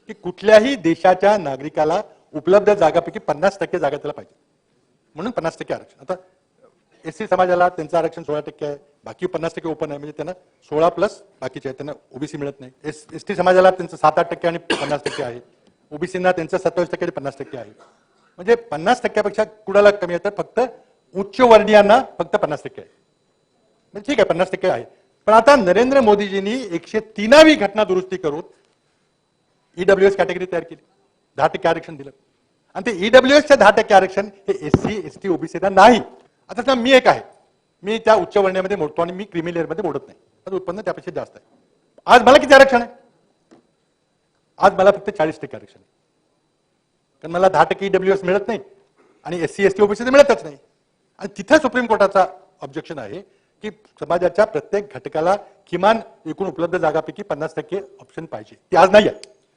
की कुठल्याही देशाच्या नागरिकाला उपलब्ध जागापैकी 50% जागा त्याला पाहिजे, म्हणून 50% आरक्षण. आता एससी समाजाला त्यांचं आरक्षण 16% आहे, बाकी 50% ओपन आहे, म्हणजे त्यांना 16 प्लस बाकीचे आहे, त्यांना ओबीसी मिळत नाही. एसटी समाजाला त्यांचं 7-8% आणि 50% आहे, ओबीसीना त्यांचं 27% आणि 50% आहे. म्हणजे 50%पेक्षा कुणाला कमी आहे, तर फक्त उच्च वर्णीयांना फक्त 50% आहे. म्हणजे ठीक आहे 50% आहे. पण आता नरेंद्र मोदीजींनी 103वी घटना दुरुस्ती करून ईडब्ल्यूएस कॅटेगरी तयार केली, 10% आरक्षण दिलं. आणि ते ईडब्ल्यूएसच्या 10% आरक्षण हे एससी एसटी ओबीसीला नाही. आता मी एक आहे, मी त्या उच्च वर्णामध्ये मोडतो आणि मी क्रिमी लेअर मध्ये मोडत नाही, माझं उत्पन्न त्यापेक्षा जास्त आहे. आज मला किती आरक्षण आहे? आज मला फक्त 40% आरक्षण आहे, कारण मला 10% ईडब्ल्यूएस मिळत नाही आणि एससी एसटी ओबीसी मिळतच नाही. आणि तिथे सुप्रीम कोर्टाचा ऑब्जेक्शन आहे की समाजाच्या प्रत्येक घटकाला किमान एकूण उपलब्ध जागापैकी 50% ऑप्शन पाहिजे, ती आज नाही आहे.